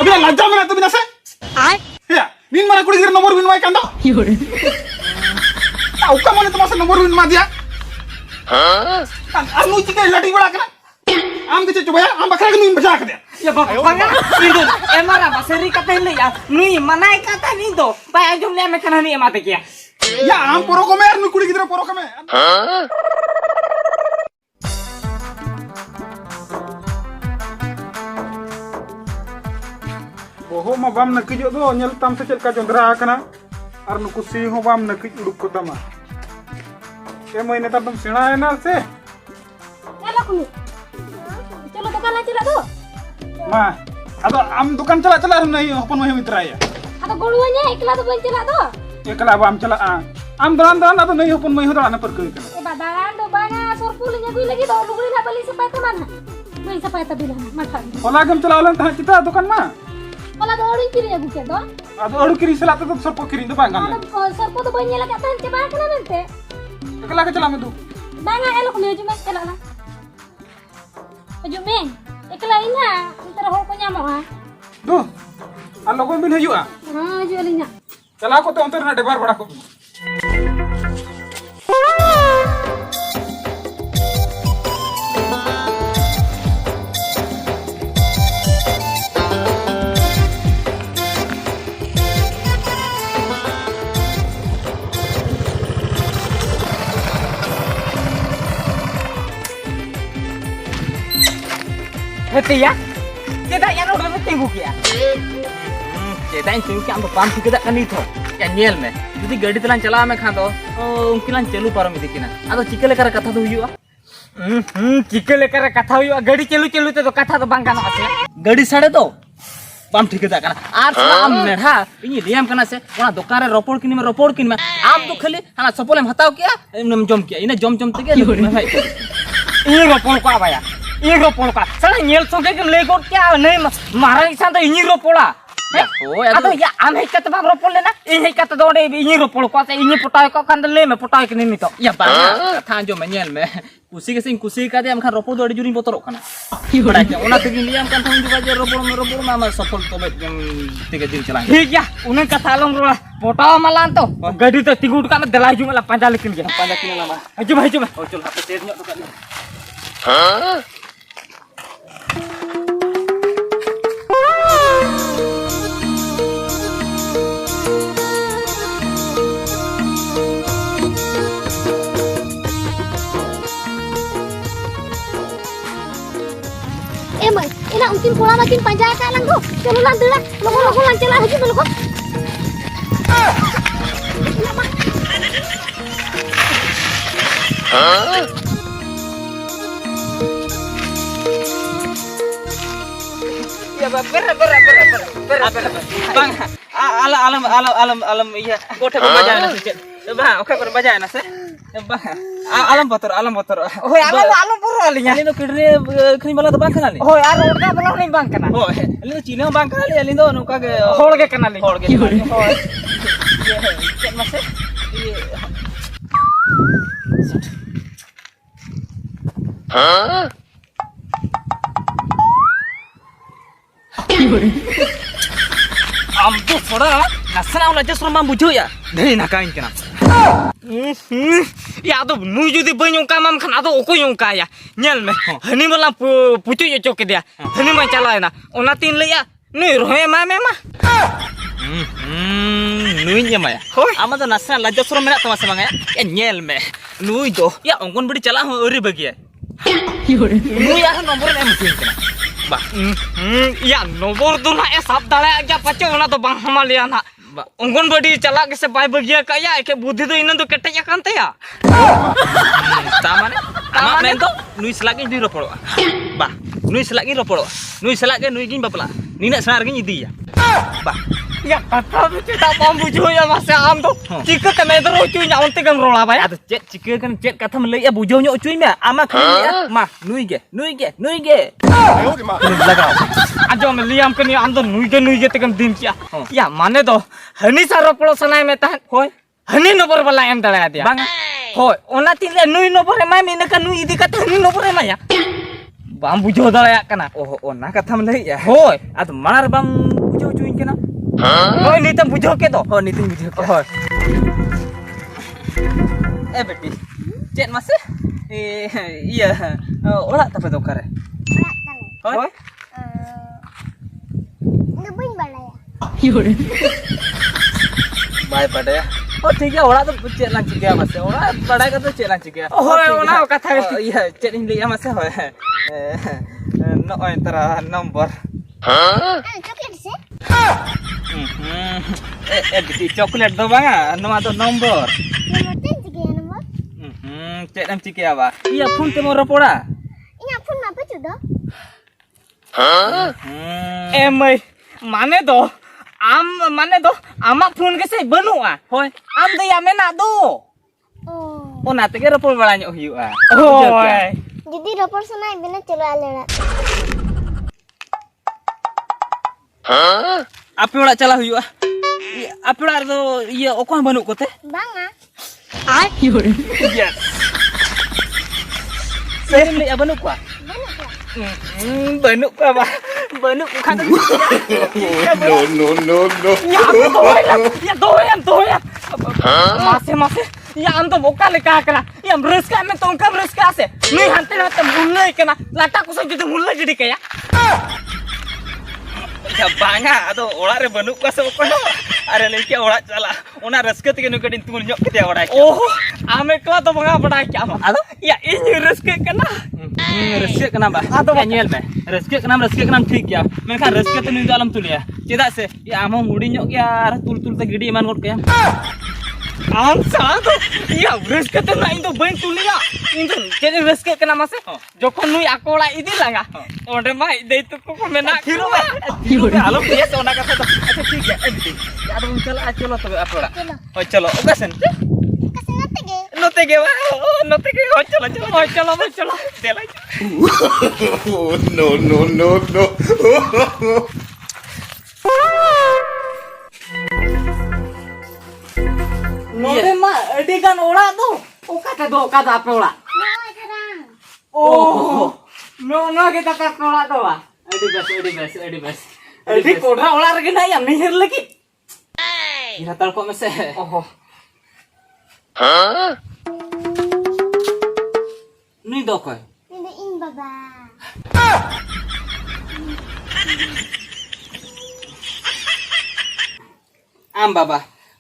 अभी लज्जा में तो बिना से या नीन माने कुड़ी गिर नंबर बिन माय कांदा उका माने तुम्हारे नंबर बिन मा दिया हां नु चिके लटी बड़ा कना आम के चुबया आम बकरा के नु बजा के दे या बांगा इंदो एमारा बसरी कते ले या नुई मनाई कता नी दो बाय आजम ले में कना नी एमाते किया या आम पोरो को मेर नु कुड़ी गिर पोरो को में ओहो मा बाम नकिजो दो नेल ताम से चलका जोंद्रा कना और नुकु सी हो बाम नकिज उडुक को तमा ए महीने तब तुम सेना है ना से चलो कुनी चलो दुकान ला चला दो मा अदो आम दुकान चला चला नहीं अपन मही मित्र आया अदो गोळुanya एकला तो बन चला दो एकला बाम चला आम दरान अदो नहीं अपन मही होदा ना पर कई ए बादान दो बाना सरपुलिnya गुई लगी दो लुगड़ी ना बली सपाय तमान नहीं सपाय तबिला माथा ओला गम चला ओला ता चिता दुकान मा ओला दो ओड़ी किरी अगु के दो अदो ओड़ी किरी सला तो सब किरी दो बांगा सरपो तो बन लगा तन के बा कना मेंते एकला के चला में दू बांगा एलो कुनी जुमे चला ला जुमे एकला इना इंतर हो को ᱧᱟᱢᱚᱜᱼᱟ दू आ लोगों बिन हजुआ हां हजु अलिना चला को तो अंतर ना डेबार बड़ा को हेतिया केदा या रोड में तिंगु किया केदा इन तिंगु के हम पाम ठिकदा कनी थो क्या नेल में यदि गाड़ी तलान चला में खा दो उनकिलान चलू पारम दिकिना आदो चिके लेकर कथा दो हुआ चिके लेकर कथा हुआ गाड़ी चलू चलू ते तो कथा तो बांग गाना आसे गाड़ी साड़े दो पाम ठिकदा कना आर आम मेढा इनी लियाम कना से ओना दुकान रे रोपड़ किनी में आम तो खाली हाना सपोलेम हताव किया एमने जम किया इने जम जम तके भाई ये रोपड़ को आबाया ये रोपड़ का साला नेल संगे के ले गोट क्या नहीं मारा इंसान तो इनी रोपड़ा ओ अदो या आम हे कत बाम रोपड़ लेना इ हे कत दोडे इनी रोपड़ को से इनी पटाय को कांद ले में पटाय के नहीं तो या बा कथा जो मेल में कुसी के सिंह कुसी का दे हम खान रोपड़ दोडी जुरी बोतरो कना बड़ा के ओना तगिन लियाम कान थम जुगा जे रोपड़ में सफल तो तेगे दिन चला ठीक या उन कथा लम रोला पटाव मलान तो गाड़ी तो तिगुट का में दलाई जुमला पांजा लेकिन के पांजा किन लामा हजु भाई जुमा ओ चल हाथ तेज नो तो हां ina mungkin pula makin panjang ka lang go chalo lang dula logo lang chala haji melo ko ya ber bang alam iya kota baca na se bang oke ber baca na se bang alam motor hoy alam puro alinya ini no kidre khani bala to bang kana li hoy ar road ka bala ni bang kana hoy ali no chino bang kana li ali no noka ge hol ge kana li hoy cek mas ha am to fora nasana ulah just rumah bujo ya dari nakain kena ya तो नु जुदी बन का माम खाना तो ओको योंका या nail में हनी मला पुचु यो चोके दिया हनी मा चला ना ओना तीन ले या नु रोहे मा में मा नु nya ma ya ama तो nasana lajasro mena to masa manga ya nail में नु do ya ongkon budi chala ho ori bagi ya नु ya nomor em mungkin kena ba ya nomor do na e sab dale aja pache ona to bang hamalia na ongkon bodi chala ke se bai bagia kaya ke budhi to inan to ketek ya kan te ya tamane ama men to nui selagi di roporo ba nui selagi nui gin bapla nina senar gin idi ya ba ya kata cita pam bujo ya masa am to cika ke me dro cuy nya onte gam rola ba ya cet cika kan cet kata mele ya bujo nya cuy me ama khani ya ma nui ge ayo di ma lagao ajo me liam ke ni andor nui ge te gam dim kia ya mane to hani sa ropolo sanai me tahan hoy hani nomor bala em dala dia bang hoy ona tile nui nomor emai me ka nui idi kata hani nomor emai ya bam bujo daya kana. Oh, ona katham lay ya. Hoy, adu manar bam bujo cuin kana. Hoy, nitam bujo ke to. Oh, nitam bujo ke. Hoy. Beti. Cek masih? Iya. Olah tapi dokar. Hoy. Nggak boleh balaya. Yaudah. Bye pada ya. Oh ठीक है ओड़ा तो check launch गया मसे ओड़ा पढ़ाई का तो चेक लांच गया ओहो ओना कथा ये चेक इन लिया मसे होय नो इंतरा नंबर चॉकलेट से बिटी चॉकलेट दो बांगा नवा तो नंबर नंबर 10 चिके नंबर चेक एम चिके आवा iya phone te mo ropoda inya phone ma pa chudo emai mane do am mane do amak phone ke sei banua hoy am de ya mena do oh ona tege ropor bala nyok huyuga hoy jadi ropor sana bina chalo alera ape orak chala huyuga ape orak do iya okon banuk kote banga ai yur yes Saya ni banuk kwa banuk kwa ba banuk kan no ya doyan masih ya am to boka leka kena ya reska me tongkam reska se ni hante hante mulai kena lata ko so jodi mulai jadi kaya ya banga ado ola re banuk kwa se ko are leke ola chala ona reska tege nu kadin tul nyok kete ola oh ame ko to banga bada kya ado ya ini reska kena reska kena ba ado nyel me reska kena ठीक गया मेनखान reska te nu dalam tul ya चेदा से ये आम hoodie nyok ya tul te gidi eman god kaya am salah to ya reska te na indo bain tulia indo jadi reska kena mase jokon nui akola idi langa onde ma dei tu ko mena thiro ba halo dia ona kata to acha ठीक है ya ado chala chalo to apola oh chalo okasen kasi natege notege ba notege oh chalo dela no node ma edi kan ola to okata do kata ape ola no serang oh no kita ka ola to ba edi bes edi kodra ola rege na ya mehir lagi ira tal ko mese oh Nui do koy ini in baba am baba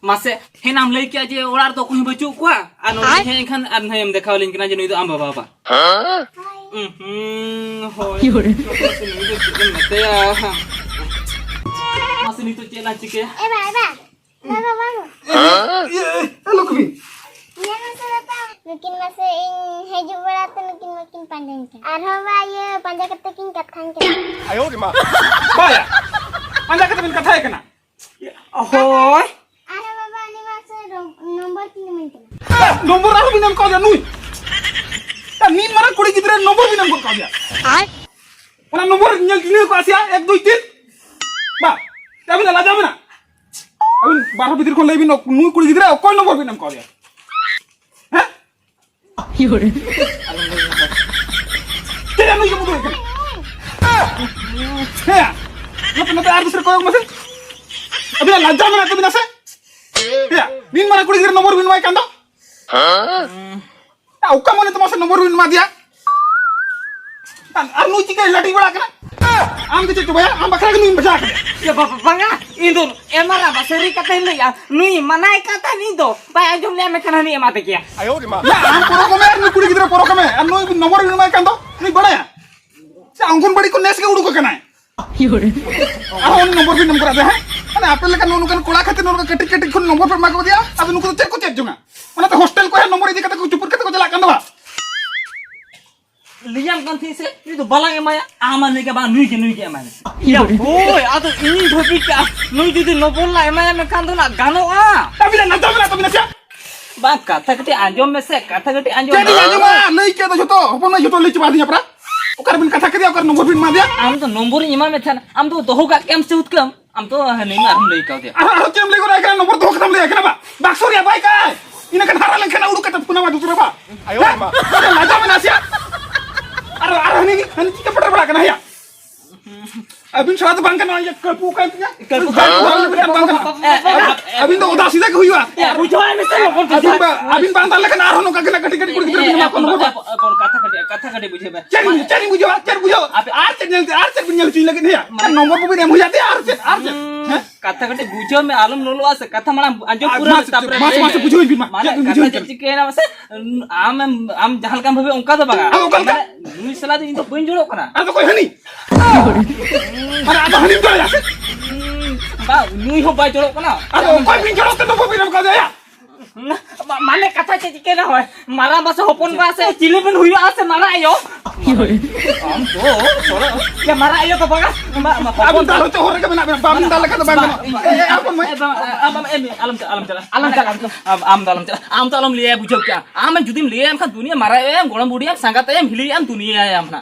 mase henam lei kya je olar to kuhi bachu kwa ano he khan an hem dekhawlin kina je nui do am baba ba hai hoy yore mate ya mase ni to chela chike eba baba Halo kami. ya no se data nukin mase in heju berat nukin makin pandang ke arhawa ye panja ketekin katkan ke ayo di ma Baya. Anda kata min kata kena. hoy ara baba ni mase nomor 3 minta Nomor aku binam kau dia nui. Dan ni mana kuri gidre nomor binam kau dia. ai Ona nomor nyal gini ko asia 1 2 3. Ba. Tapi na laja mana? Abin baru bitir kon lebih nui kuri gidre kau nomor binam kau dia. Hah? yore Tidak nui kamu tu. Heh. Napa artis kau yang masih? Abin laja mana tu binasa? Ya, min mana kuri gidre nomor bin mai kanda? Tahu kamu ni tu masa nomor bin ma dia? Anu jika lati bala kena. Am ke coba ya, am bakal nui baca ke. ya baba banga indo emara ba seri kata le ya nui manai kata ni do ba ajum le me kana ni emate kya ayo di ma Ya, am poro kome anu kuri gidre poro kome. Anu nomor bin mai kanda. Nui bala ya. Sa angkon badi ko nes ke udu ko kena. yore Ahon nomor bin nomor ada. Ana apel kan nonu kan kola khate nonu ketik kon nomor per ma ko dia. Abi nuku cek ko cek junga. Mana to hostel ko ya nomor idi kata ko cupur kata ko jala kanda ba. liam kan thi se ni to balang emaya ama ne ke ba nui ke emane ya boy ado ini bhabi ka nui jodi no bolla emaya me kan do na gano a Tapi na nata mana to binasa. ba katha kati anjom me se katha kati anjom Jadi aja mah lei ke to joto. Hopon na joto lei coba dinya pra. Ukar bin kata ke dia ukar nomor bin ma dia. am to nombor ima me than am to doho ka kem se utkam am to hani ma arum lei ka dia Ah, kem lei ko na kan nomor to katam lei kenapa? Baksor ya baik kai. Ini kan haralan kena udu kata puna ma dusura ba. ayo di ma Laja mana sia? ar hani kita pernah pernah kena ya. Abin salah tu bangkan aja kelpu kan punya. Kelpu kan bangkan. Abin tu udah sida ke huya. বুঝাই মিছে লোকন Abin bangkan lah kan arhono kagak kagak kagak kudu kita punya kon nomor. কোন কথা কাটে বুঝাবে Cari bujo. Ar punya lucu lagi nih ya. Kan nomor pun yang huya dia ar. কথা কাটে বুঝো মে আলম নলো আছে কথা মানে আজো পুরা তারপরে Mas bujo bin মানে কথা যেটি কেনা আছে আম জাহাল কাম ভাবে অঙ্কা তো বাগা মানে নুই সালা দিন তো বইন জড়ো করা Ada kau hani. Ada hani tu ya. বা নুই হো বাই জড়ো করা Ada kau bin kalau tu nomor bin kau ya. মানে কথা যেটি কেনা হয় মারা বাসে হপন বা আছে চিলিবেন হুই আছে মারা আইও আম তো সরা ya মারা আইও তো বাগা Abin tahu tu orang kena babin dalam kata bangkan. Apa mai? আম তো আলম লিয়ে বুঝো क्या আম যদি লিয়ে আম খান দুনিয়া মারা এম গরম বুড়ি আম সাঙ্গাতে এম হিলি আম দুনিয়া আম না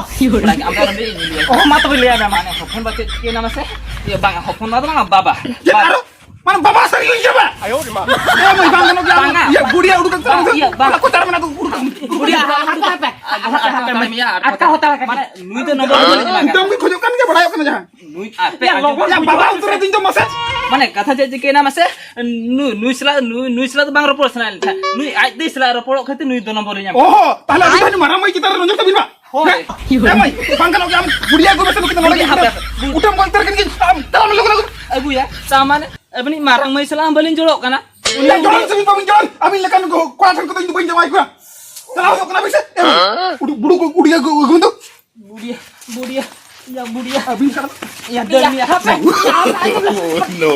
আম তো আলম লিয়ে ও মা তো লিয়ে আম মানে হপন বাতে কি নাম আছে এ বাঙা হপন না বাঙা বাবা Jangan. Mana bapa serius siapa? Ayo di mana? Ya mau bangkan lagi. Ya budia udah terang. Aku cara mana tu udah. বুড়িয়া আটকা হতা মানে নুই তো নম্বর বলে দিলা Udah mungkin kojokan ke berayo kena jangan. নুই আপে Ya bapa udah tinjau masa. মানে কথা যে কি নাম আছে নুই sila তো বাংলা পার্সোনাল নুই আই দিস sila র পড়ো খাতে নুই 2 নম্বরে যাম Oh, tahala kita ni marah mai kita nonjok tapi pak. Ya mai, bangkan lagi am budia gue besok kita lagi. Udah mau terkan kita. Dalam lagu. ay buya sama abni marang mai sila ambalin jorok kana Ya jalan sini pamin jalan. Amin lekan gue kuasan kita itu pinjam ai gue. Dalam kau kena bisa. Udah budu budia gue untuk. budia ya budia Abin sekarang. ya dan ya No.